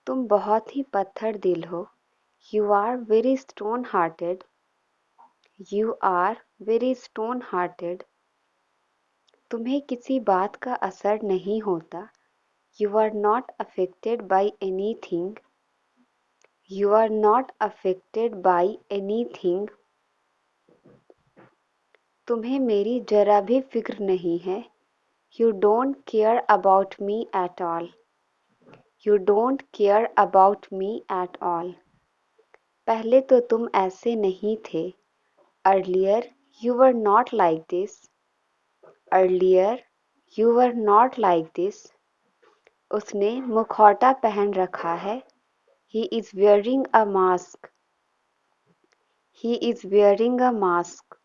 तुम बहुत ही पत्थर दिल हो। You are very stone hearted. You are very stone hearted. तुम्हें किसी बात का असर नहीं होता। You are not affected by anything. You are not affected by anything. तुम्हें मेरी जरा भी फिक्र नहीं है। You don't care about me at all. You don't care about me at all. पहले तो तुम ऐसे नहीं थे। Earlier you were not like this. Earlier you were not like this. उसने मुखौटा पहन रखा है। He is wearing a mask. He is wearing a mask.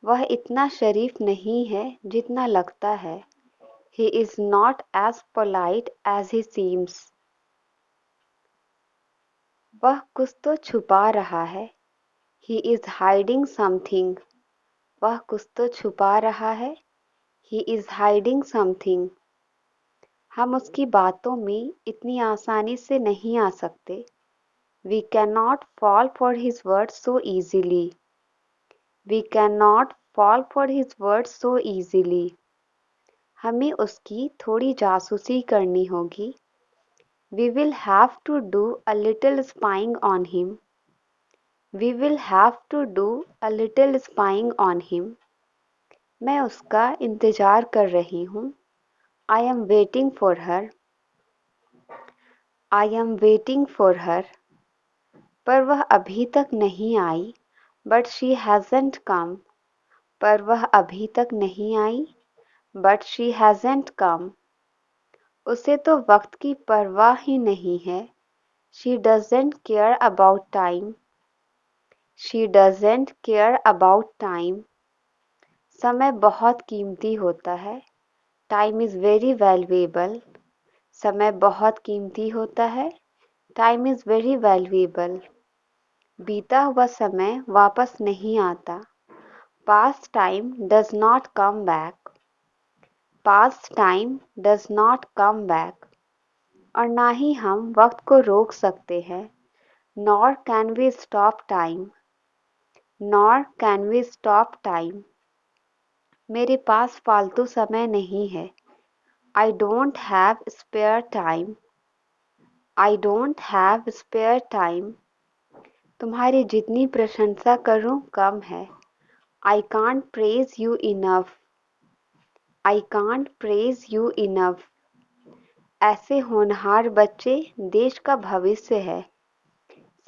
वह इतना शरीफ नहीं है जितना लगता है। He is not as polite as he seems. वह कुछ तो छुपा रहा है। He is hiding something. वह कुछ तो छुपा रहा है। He is hiding something. हम उसकी बातों में इतनी आसानी से नहीं आ सकते। We cannot fall for his words so easily. We cannot fall for his words so easily. हमें उसकी थोड़ी जासूसी करनी होगी। We will have to do a little spying on him. We will have to do a little spying on him. मैं उसका इंतज़ार कर रही हूँ। I am waiting for her. I am waiting for her. पर वह अभी तक नहीं आई। But she hasn't come. पर वह अभी तक नहीं आई। But she hasn't come. उसे तो वक्त की परवाह ही नहीं है। She doesn't care about time. She doesn't care about time. समय बहुत कीमती होता है। Time is very valuable. समय बहुत कीमती होता है। Time is very valuable. बीता हुआ समय वापस नहीं आता। Past time does not come back. Past time does not come back. और ना ही हम वक्त को रोक सकते हैं। Nor can we stop time. Nor can we stop time. मेरे पास फालतू समय नहीं है। I don't have spare time. I don't have spare time. तुम्हारी जितनी प्रशंसा करूं कम है। I can't praise you enough. I can't praise you enough. ऐसे होनहार बच्चे देश का भविष्य है।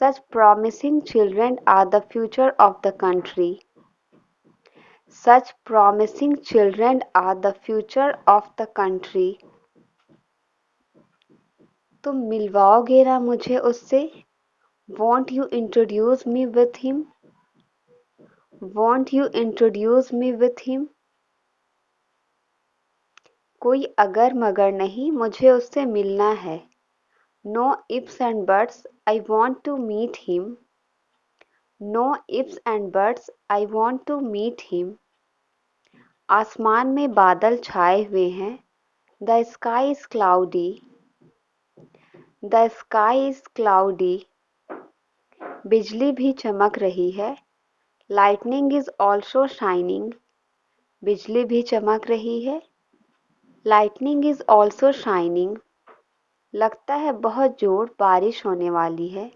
Such promising children are the future of the country. Such promising children are the future of the country. तुम मिलवाओगे ना मुझे उससे? Won't you introduce me with him? Won't you introduce me with him? कोई अगर मगर नहीं, मुझे उससे मिलना है। No ifs and buts, I want to meet him. No ifs and buts, I want to meet him. आसमान में बादल छाए हुए हैं। The sky is cloudy. The sky is cloudy. बिजली भी चमक रही है। Lightning is also shining. बिजली भी चमक रही है। Lightning is also shining. लगता है बहुत जोर बारिश होने वाली है।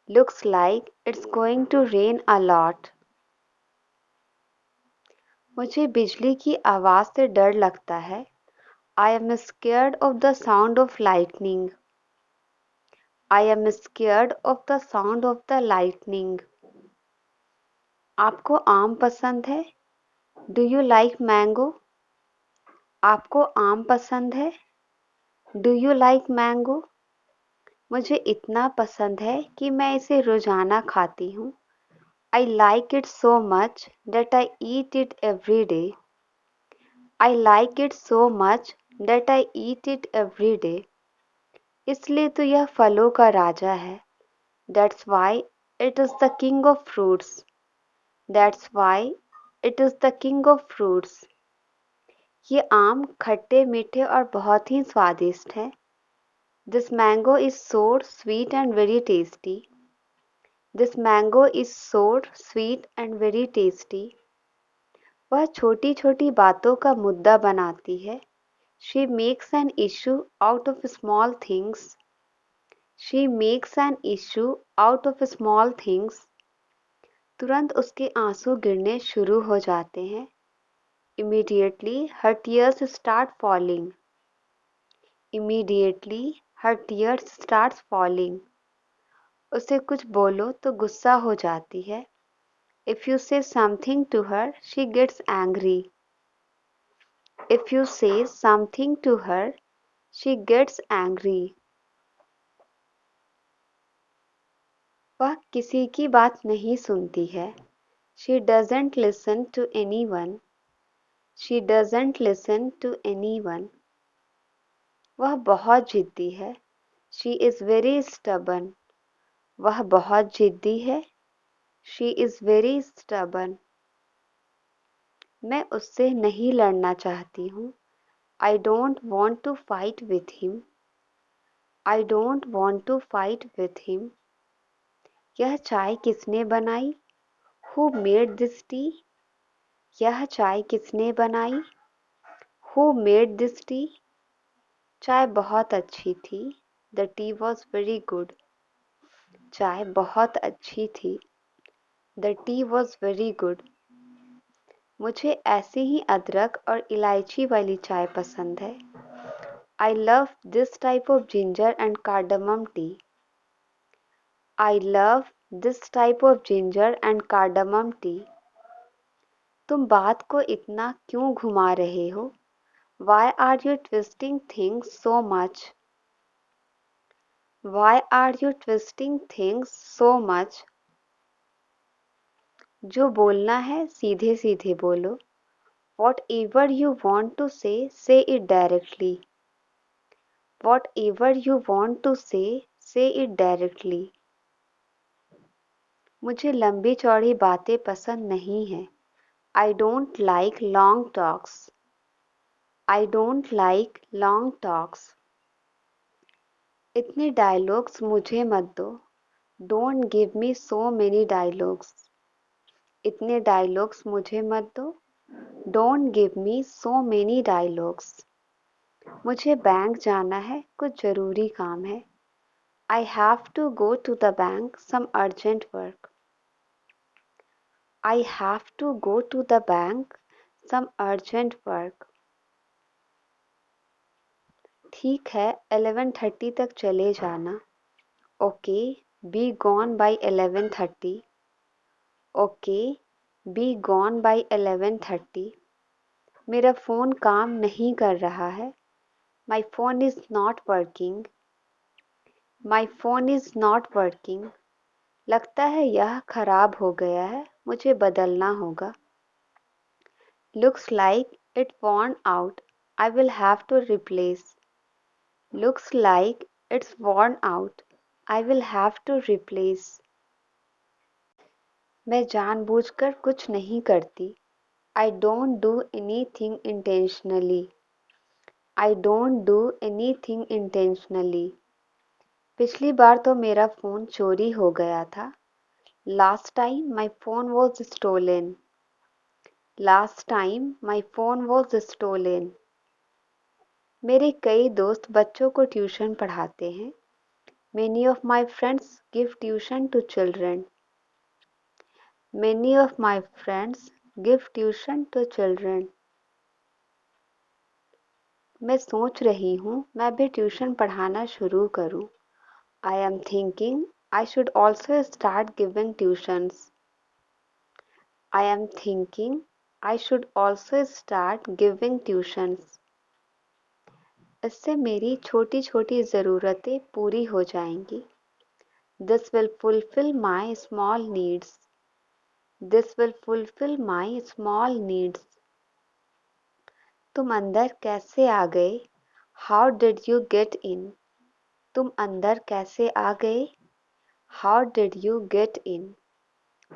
Looks like it's going to rain a lot. मुझे बिजली की आवाज़ से डर लगता है। I am scared of the sound of lightning. I am scared of the sound of the lightning. आपको आम पसंद है? Do you like mango? आपको आम पसंद है? Do you like mango? मुझे इतना पसंद है कि मैं इसे रोज़ाना खाती हूँ। I like it so much that I eat it every day. I like it so much that I eat it every day. इसलिए तो यह फलों का राजा है। That's why it is the king of fruits. That's why it is the king of fruits. ये आम खट्टे मीठे और बहुत ही स्वादिष्ट है। This mango is sour, sweet and very tasty. This mango is sour, sweet and very tasty. वह छोटी छोटी बातों का मुद्दा बनाती है. She makes an issue out of small things. She makes an issue out of small things. तुरंत उसके आंसू गिरने शुरू हो जाते हैं. Immediately her tears start falling. Immediately her tears starts falling. उसे कुछ बोलो तो गुस्सा हो जाती है. If you say something to her, she gets angry. If you say something to her, she gets angry. वह किसी की बात नहीं सुनती है. She doesn't listen to anyone. She doesn't listen to anyone. वह बहुत जिद्दी है. She is very stubborn. वह बहुत जिद्दी है. She is very stubborn. मैं उससे नहीं लड़ना चाहती हूँ. I don't want to fight with him. I don't want to fight with him. यह चाय किसने बनाई? Who made this tea? यह चाय किसने बनाई? Who made this tea? चाय बहुत अच्छी थी. The tea was very good. चाय बहुत अच्छी थी. The tea was very good. मुझे ऐसे ही अदरक और इलायची वाली चाय पसंद है. I love this type of ginger and cardamom tea. I love this type of ginger and cardamom tea. तुम बात को इतना क्यों घुमा रहे हो? Why are you twisting things so much? Why are you twisting things so much? जो बोलना है सीधे सीधे बोलो. Whatever you want to say, say it directly. Whatever you want to say it directly. मुझे लंबी चौड़ी बातें पसंद नहीं हैं. I don't like long talks. I don't like long talks. इतने डायलॉग्स मुझे मत दो. Don't give me so many dialogues. इतने डायलॉग्स मुझे मत दो. Don't give me so many dialogues. मुझे बैंक जाना है. कुछ ज़रूरी काम है. I have to go to the bank. Some urgent work. I have to go to the bank. Some urgent work. ठीक है 11:30 तक चले जाना. Okay, be gone by 11:30. Okay, be gone by 11:30. मेरा फ़ोन काम नहीं कर रहा है. My phone is not working. My phone is not working. लगता है यह खराब हो गया है. मुझे बदलना होगा. Looks like it worn out. I will have to replace. Looks like it's worn out. I will have to replace. मैं जानबूझकर कुछ नहीं करती. I don't do anything intentionally. I don't do anything intentionally. पिछली बार तो मेरा फ़ोन चोरी हो गया था. Last time my phone was stolen. Last time my phone was stolen. मेरे कई दोस्त बच्चों को ट्यूशन पढ़ाते हैं. Many of my friends give tuition to children. Many of my friends give tuition to children. मैं सोच रही हूँ मैं भी ट्यूशन पढ़ाना शुरू करूँ. I am thinking I should also start giving tuitions. I am thinking I should also start giving tuitions. इससे मेरी छोटी छोटी ज़रूरतें पूरी हो जाएंगी. This will fulfill my small needs. This will fulfill my small needs. तुम अंदर कैसे आ गए? How did you get in? तुम अंदर कैसे आ गए? How did you get in?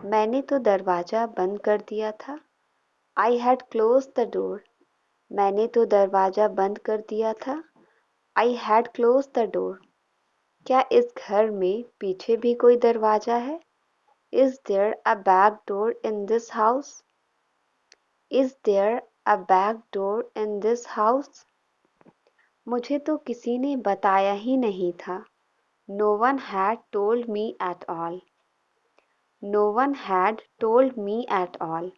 मैंने तो दरवाज़ा बंद कर दिया था. I had closed the door. मैंने तो दरवाज़ा बंद कर दिया था. I had closed the door. क्या इस घर में पीछे भी कोई दरवाजा है? Is there a back door in this house? Is there a back door in this house? मुझे तो किसी ने बताया ही नहीं था. No one had told me at all. No one had told me at all.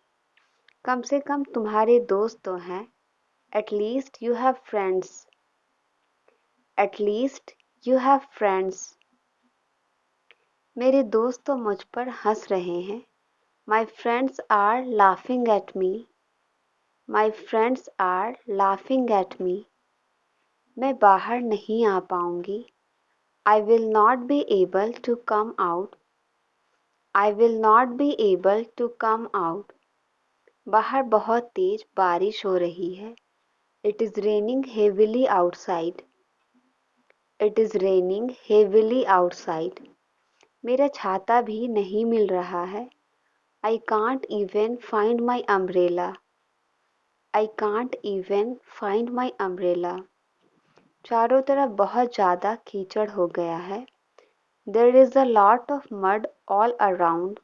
कम से कम तुम्हारे दोस्त तो हैं. At least you have friends. At least you have friends. मेरे दोस्त तो मुझ पर हंस रहे हैं. My friends are laughing at me. My friends are laughing at me. मैं बाहर नहीं आ पाऊंगी. I will not be able to come out. I will not be able to come out. बाहर बहुत तेज बारिश हो रही है. It is raining heavily outside. It is raining heavily outside. मेरा छाता भी नहीं मिल रहा है. I can't even find my umbrella. I can't even find my umbrella. चारों तरफ बहुत ज़्यादा कीचड़ हो गया है. There is a lot of mud all around.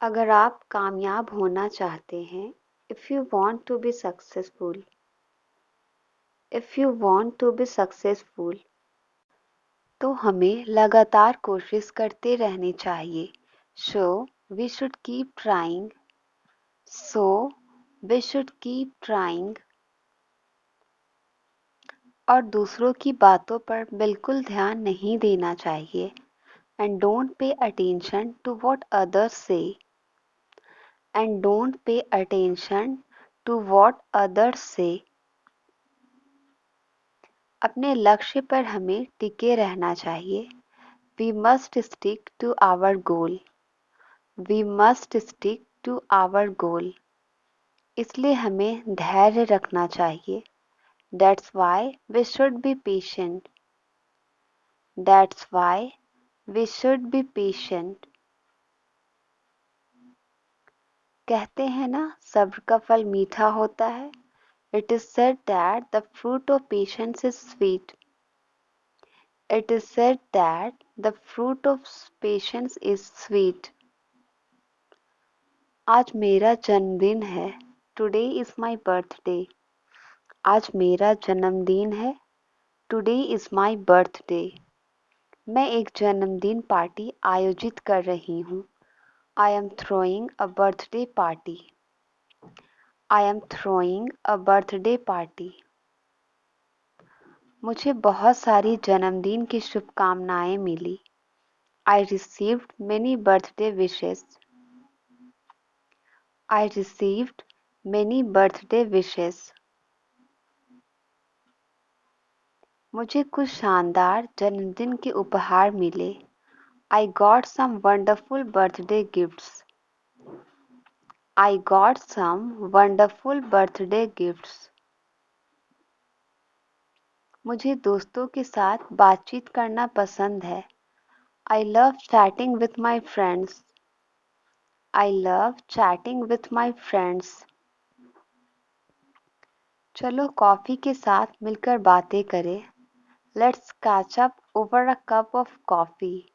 अगर आप कामयाब होना चाहते हैं, if you want to be successful, if you want to be successful, तो हमें लगातार कोशिश करते रहनी चाहिए. So we should keep trying. So we should keep trying. और दूसरों की बातों पर बिल्कुल ध्यान नहीं देना चाहिए. And don't pay attention to what others say. And don't pay attention to what others say. अपने लक्ष्य पर हमें टिके रहना चाहिए. We must stick to our goal. We must stick to our goal. इसलिए हमें धैर्य रखना चाहिए. That's why we should be patient. That's why we should be patient. कहते हैं ना, सब्र का फल मीठा होता है. It is said that the fruit of patience is sweet. It is said that the fruit of patience is sweet. आज मेरा जन्मदिन है. Today is my birthday. आज मेरा जन्मदिन है. Today is my birthday. मैं एक जन्मदिन पार्टी आयोजित कर रही हूँ. I am throwing a birthday party. I am throwing a birthday party. मुझे बहुत सारी जन्मदिन की शुभकामनाएं मिली. I received many birthday wishes. I received many birthday wishes. मुझे कुछ शानदार जन्मदिन के उपहार मिले. I got some wonderful birthday gifts. I got some wonderful birthday gifts. मुझे दोस्तों के साथ बातचीत करना पसंद है. I love chatting with my friends. I love chatting with my friends. चलो कॉफी के साथ मिलकर बातें करें. Let's catch up over a cup of coffee.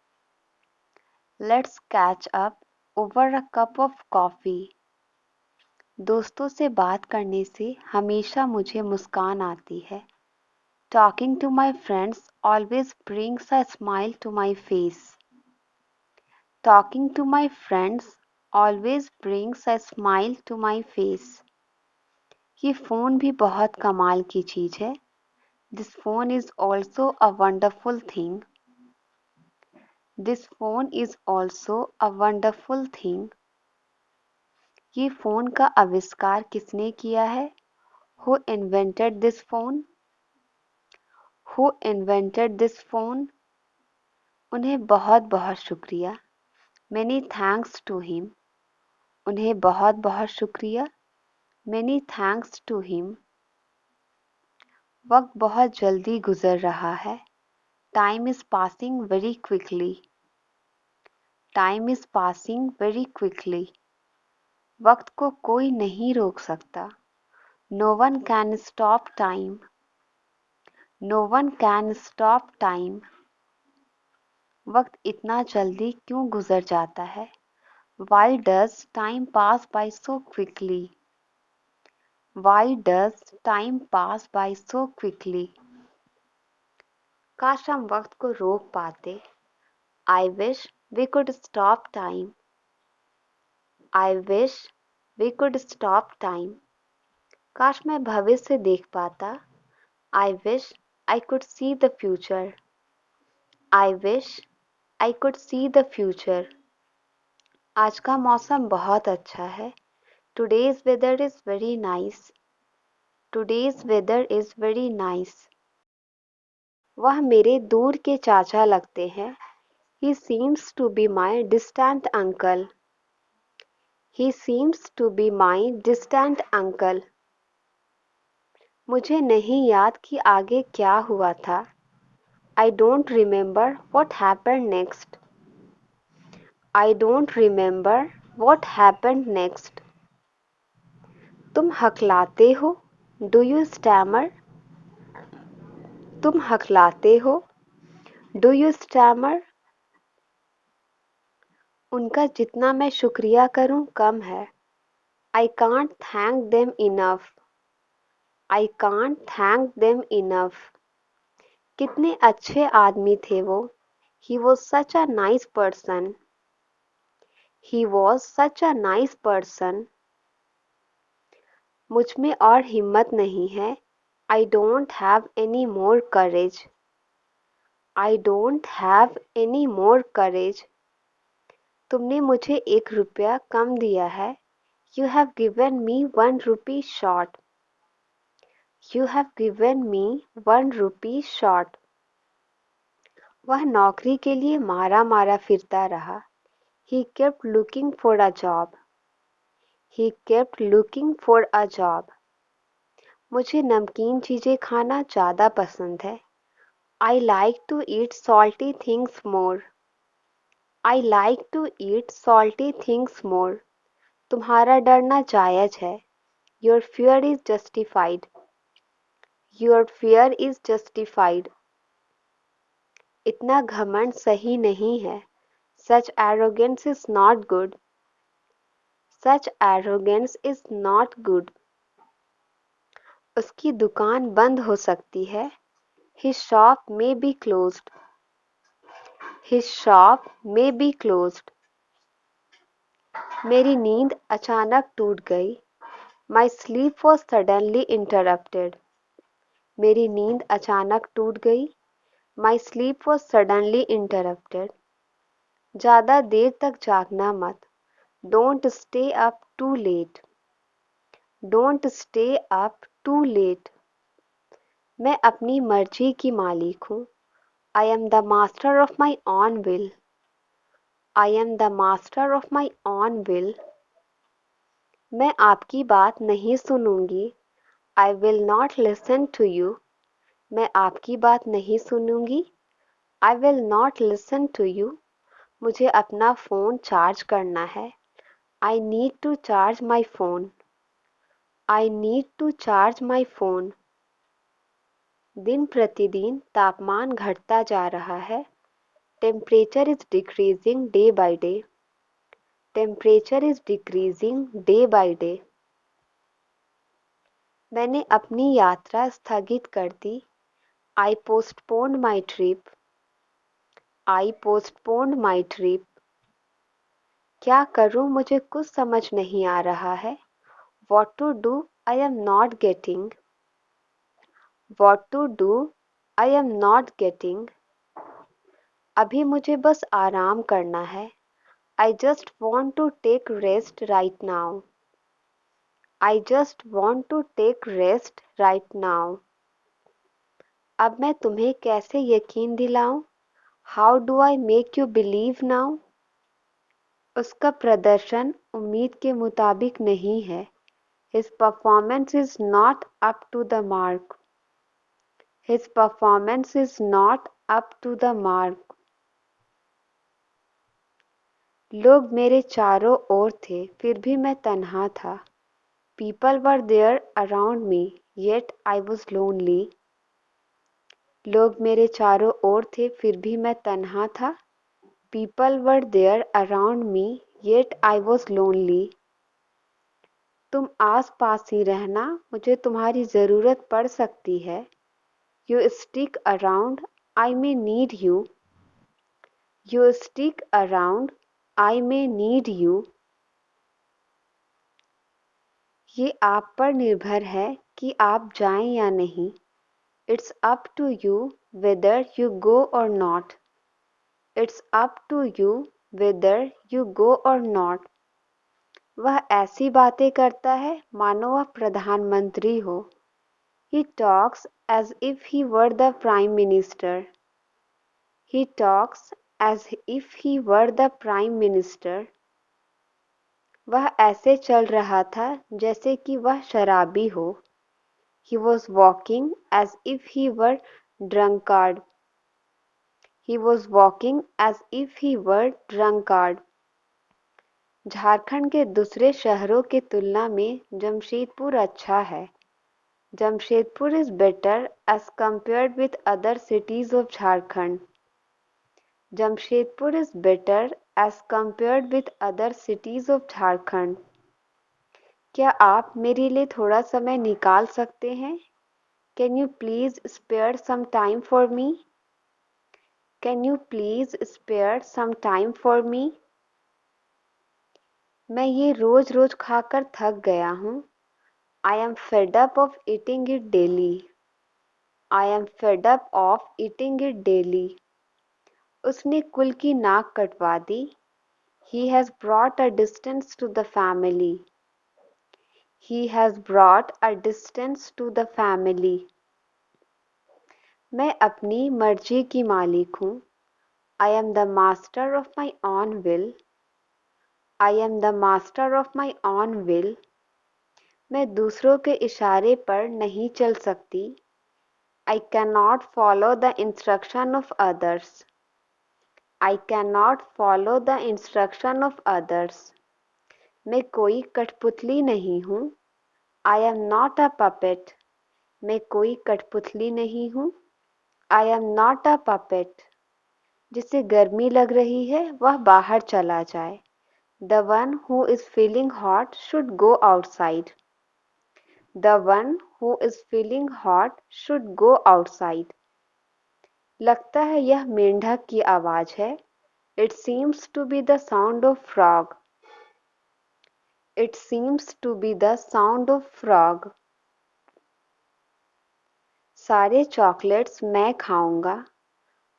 Let's catch up over a cup of coffee. दोस्तों से बात करने से हमेशा मुझे मुस्कान आती है. Talking to my friends always brings a smile to my face. Talking to my friends always brings a smile to my face. ये फ़ोन भी बहुत कमाल की चीज़ है. This phone is also a wonderful thing. This phone is also a wonderful thing. ये phone का आविष्कार किसने किया है? Who invented this phone? Who invented this phone? उन्हें बहुत बहुत शुक्रिया. Many thanks to him. उन्हें बहुत बहुत शुक्रिया. Many thanks to him. वक्त बहुत जल्दी गुजर रहा है. Time is passing very quickly. Time is passing very quickly. वक्त को कोई नहीं रोक सकता. No one can stop time. No one can stop time. वक्त इतना जल्दी क्यों गुजर जाता है? Why does time pass by so quickly? Why does time pass by so quickly? काश हम वक्त को रोक पाते. I wish we could stop time. I wish we could stop time. काश मैं भविष्य देख पाता. I wish I could see the future. I wish I could see the future. आज का मौसम बहुत अच्छा है. Today's weather is very nice. Today's weather is very nice. वह मेरे दूर के चाचा लगते हैं. He seems to be my distant uncle. He seems to be my distant uncle. मुझे नहीं याद कि आगे क्या हुआ था. I don't remember what happened next. I don't remember what happened next. तुम हकलाते हो? Do you stammer? तुम हकलाते हो? Do you stammer? उनका जितना मैं शुक्रिया करूं कम है. I can't thank them enough. I can't thank them enough. कितने अच्छे आदमी थे वो. He was such a nice person. He was such a nice person. मुझ में और हिम्मत नहीं है. I don't have any more courage. I don't have any more courage. तुमने मुझे 1 रुपया कम दिया है. You have given me 1 rupee short. You have given me 1 rupee short. वह नौकरी के लिए मारा मारा फिरता रहा. He kept looking for a job. He kept looking for a job. मुझे नमकीन चीज़ें खाना ज़्यादा पसंद है. I like to eat salty things more. I like to eat salty things more. तुम्हारा डरना जायज़ है. Your fear is justified. Your fear is justified. इतना घमंड सही नहीं है. Such arrogance is not good. Such arrogance is not good. उसकी दुकान बंद हो सकती है. His shop may be closed. His shop may be closed. मेरी नींद अचानक टूट गई. My sleep was suddenly interrupted. मेरी नींद अचानक टूट गई. My sleep was suddenly interrupted. ज़्यादा देर तक जागना मत. Don't stay up too late. Don't stay up too late. मैं अपनी मर्जी की मालिक हूँ. I am the master of my own will. I am the master of my own will. मैं आपकी बात नहीं सुनूंगी. I will not listen to you. मैं आपकी बात नहीं सुनूंगी. I will not listen to you. मुझे अपना फ़ोन चार्ज करना है. I need to charge my phone. I need to charge my phone. दिन प्रतिदिन तापमान घटता जा रहा है. Temperature is decreasing day by day. Temperature is decreasing day by day. मैंने अपनी यात्रा स्थगित कर दी. I postponed my trip. I postponed my trip. क्या करूं मुझे कुछ समझ नहीं आ रहा है. What to do I am not getting. What to do I am not getting. अभी मुझे बस आराम करना है. I just want to take rest right now. I just want to take rest right now. अब मैं तुम्हें कैसे यकीन दिलाऊं? How do I make you believe now? उसका प्रदर्शन उम्मीद के मुताबिक नहीं है. His performance is not up to the mark. His performance is not up to the mark. लोग मेरे चारों ओर थे फिर भी मैं तन्हा था. People were there around me, yet I was lonely. लोग मेरे चारों ओर थे फिर भी मैं तन्हा था. People were there around me, yet I was lonely. तुम आस पास ही रहना, मुझे तुम्हारी जरूरत पड़ सकती है. You stick around, I may need you. You stick around, I may need you. ये आप पर निर्भर है कि आप जाएं या नहीं. It's up to you whether you go or not. It's up to you whether you go or not. वह ऐसी बातें करता है मानो वह प्रधानमंत्री हो. He talks as if he were the prime minister. He talks as if he were the prime minister. वह ऐसे चल रहा था जैसे कि वह शराबी हो. He was walking as if he were drunkard. He was walking as if he were drunkard. Jharkhand के दूसरे शहरों की तुलना में जमशेदपुर अच्छा है. Jamshedpur is better as compared with other cities of Jharkhand. Jamshedpur is better as compared with other cities of Jharkhand. क्या आप मेरे लिए थोड़ा समय निकाल सकते हैं? Can you please spare some time for me? Can you please spare some time for me? मैं ये रोज रोज खाकर थक गया हूँ. I am fed up of eating it daily. I am fed up of eating it daily. उसने कुल की नाक कटवा दी. He has brought a distance to the family. He has brought a distance to the family. मैं अपनी मर्जी की मालिक हूँ. I am the master of my own will. I am the master of my own will. मैं दूसरों के इशारे पर नहीं चल सकती. I cannot follow the instruction of others. I cannot follow the instruction of others. मैं कोई कठपुतली नहीं हूँ. I am not a puppet. मैं कोई कठपुतली नहीं हूँ. I am not a puppet. जिसे गर्मी लग रही है वह बाहर चला जाए. The one who is feeling hot should go outside. The one who is feeling hot should go outside. लगता है यह मेंढक की आवाज है. It seems to be the sound of frog. It seems to be the sound of frog. सारे chocolates मैं खाऊंगा.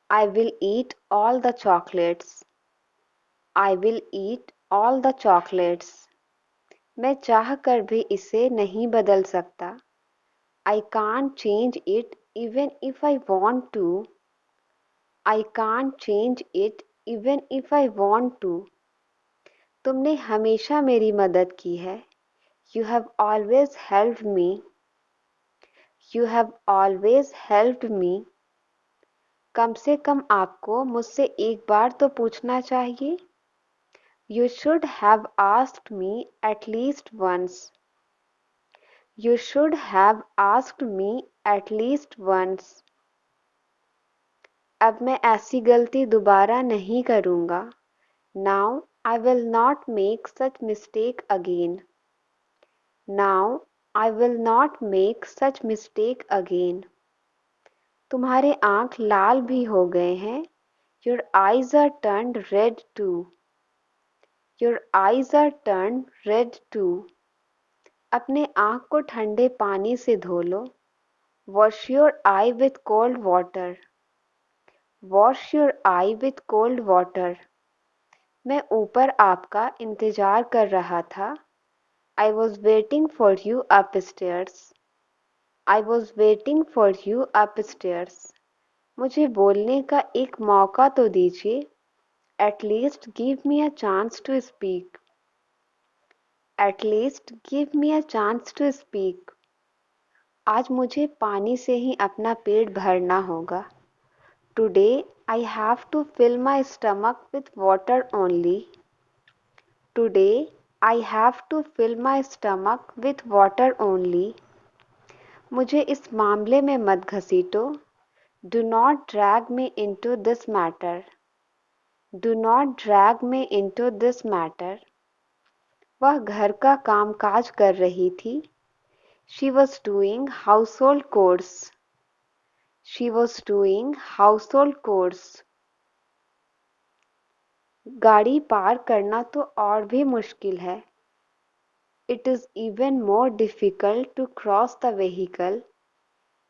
I will eat all the chocolates. I will eat all the chocolates. मैं चाह कर भी इसे नहीं बदल सकता. I can't change it even if I want to. I can't change it even if I want to. तुमने हमेशा मेरी मदद की है. You have always helped me. You have always helped me. कम से कम आपको मुझसे एक बार तो पूछना चाहिए. You should have asked me at least once. You should have asked me at least once. अब मैं ऐसी गलती दोबारा नहीं करूँगा. Now I will not make such mistake again. Now I will not make such mistake again. तुम्हारे आँख लाल भी हो गए हैं. Your eyes are turned red too. Your eyes are turned red too. अपने आँख को ठंडे पानी से धो लो. Wash your eye with cold water. Wash your eye with cold water. मैं ऊपर आपका इंतजार कर रहा था. I was waiting for you upstairs. I was waiting for you upstairs. मुझे बोलने का एक मौका तो दीजिए. At least give me a chance to speak. At least give me a chance to speak. आज मुझे पानी से ही अपना पेट भरना होगा. Today I have to fill my stomach with water only. Today I have to fill my stomach with water only. मुझे इस मामले में मत घसीटो. Do not drag me into this matter. Do not drag me into this matter. वह घर का कामकाज कर रही थी. She was doing household chores. She was doing household chores. गाड़ी पार करना तो और भी मुश्किल है. It is even more difficult to cross the vehicle.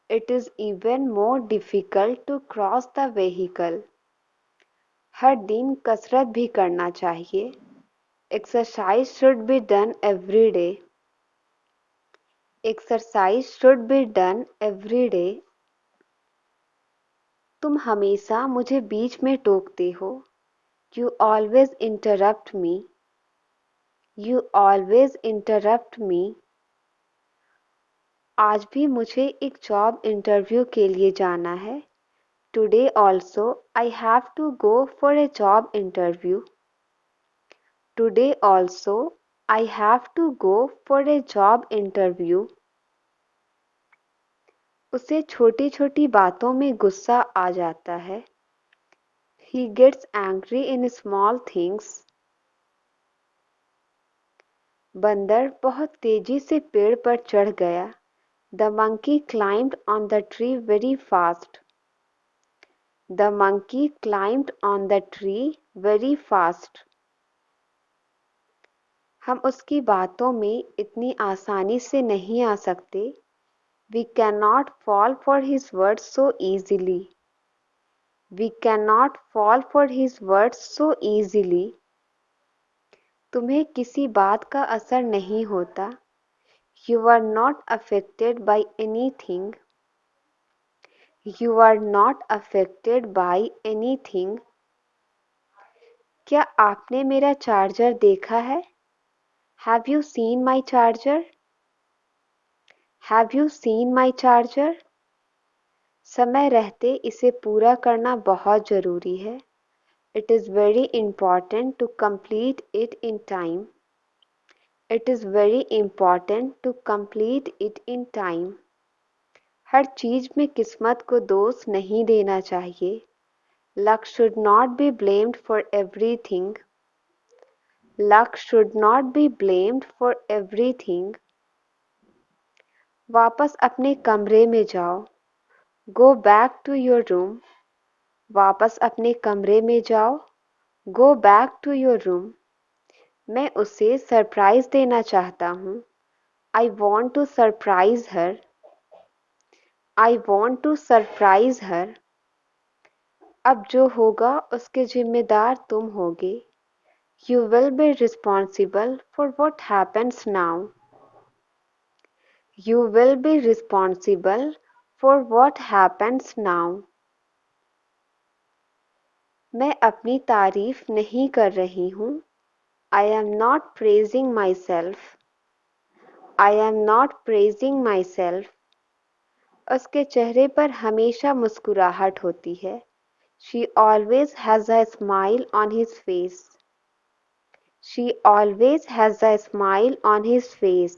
It is even more difficult to cross the vehicle. हर दिन कसरत भी करना चाहिए. Exercise should be done every day. Exercise should be done every day. तुम हमेशा मुझे बीच में टोकते हो. You always interrupt me. You always interrupt me. आज भी मुझे एक जॉब इंटरव्यू के लिए जाना है. Today also I have to go for a job interview. Today also I have to go for a job interview. उसे छोटी-छोटी बातों में गुस्सा आ जाता है. He gets angry in small things. बंदर बहुत तेजी से पेड़ पर चढ़ गया. The monkey climbed on the tree very fast. The monkey climbed on the tree very fast. हम उसकी बातों में इतनी आसानी से नहीं आ सकते. We cannot fall for his words so easily. We cannot fall for his words so easily. तुम्हें किसी बात का असर नहीं होता. You are not affected by anything. You are not affected by anything. क्या आपने मेरा चार्जर देखा है? Have you seen my charger? Have you seen my charger? समय रहते इसे पूरा करना बहुत ज़रूरी है. It is very important to complete it in time. It is very important to complete it in time. हर चीज़ में किस्मत को दोष नहीं देना चाहिए. Luck should not be blamed for everything. Luck should not be blamed for everything. वापस अपने कमरे में जाओ. Go back to your room. वापस अपने कमरे में जाओ. Go back to your room. मैं उसे सरप्राइज़ देना चाहता हूँ. I want to surprise her. I want to surprise her. अब जो होगा उसके जिम्मेदार तुम होगे. You will be responsible for what happens now. You will be responsible for what happens now. मैं अपनी तारीफ नहीं कर रही हूँ. I am not praising myself. I am not praising myself. उसके चेहरे पर हमेशा मुस्कुराहट होती है. She always has a smile on his face. She always has a smile on his face.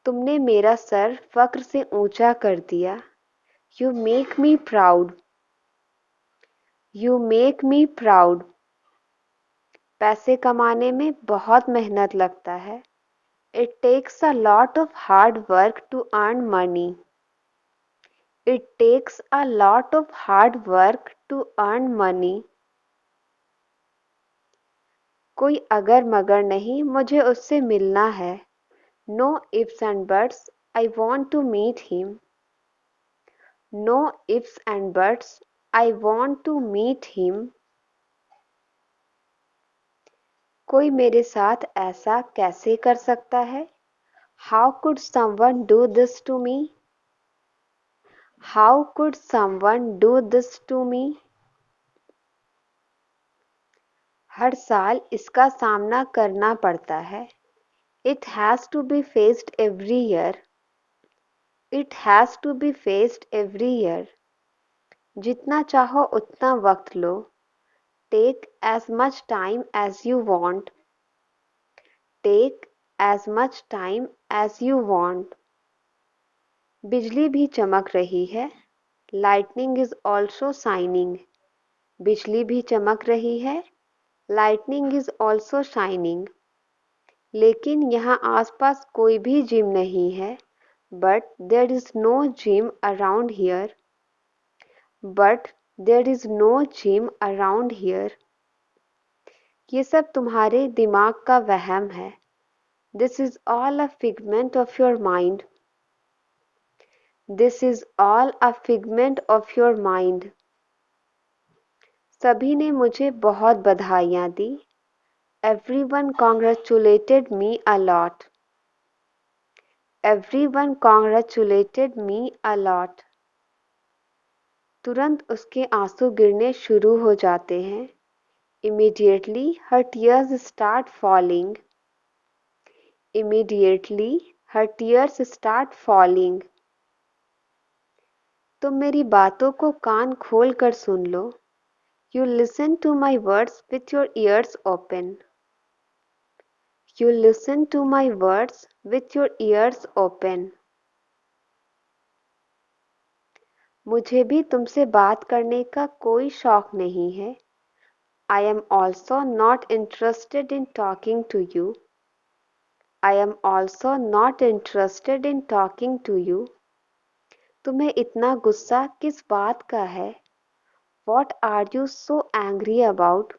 तुमने मेरा सर फक्र से ऊंचा कर दिया. You make me proud. You make me proud. पैसे कमाने में बहुत मेहनत लगता है. It takes a lot of hard work to earn money. It takes a lot of hard work to earn money. कोई अगर मगर नहीं, मुझे उससे मिलना है. No ifs and buts, I want to meet him. No ifs and buts, I want to meet him. कोई मेरे साथ ऐसा कैसे कर सकता है? How could someone do this to me? How could someone do this to me? हर साल इसका सामना करना पड़ता है. It has to be faced every year. It has to be faced every year. जितना चाहो उतना वक्त लो. Take as much time as you want. take as much time as you want. बिजली भी चमक रही है. Lightning is also shining. बिजली भी चमक रही है. Lightning is also shining. लेकिन यहाँ आसपास कोई भी जिम नहीं है. But there is no gym around here. But there is no gym around here. ये सब तुम्हारे दिमाग का वहम है. This is all a figment of your mind. This is all a figment of your mind. सभी ने मुझे बहुत बधाइयाँ दी. Everyone congratulated me a lot. Everyone congratulated me a lot. तुरंत उसके आंसू गिरने शुरू हो जाते हैं. Immediately her tears start falling. Immediately her tears start falling. तुम मेरी बातों को कान खोल कर सुन लो. You listen to my words with your ears open. You listen to my words with your ears open. मुझे भी तुमसे बात करने का कोई शौक नहीं है. I am also not interested in talking to you. I am also not interested in talking to you. तुम्हें इतना गुस्सा किस बात का है? What are you so angry about?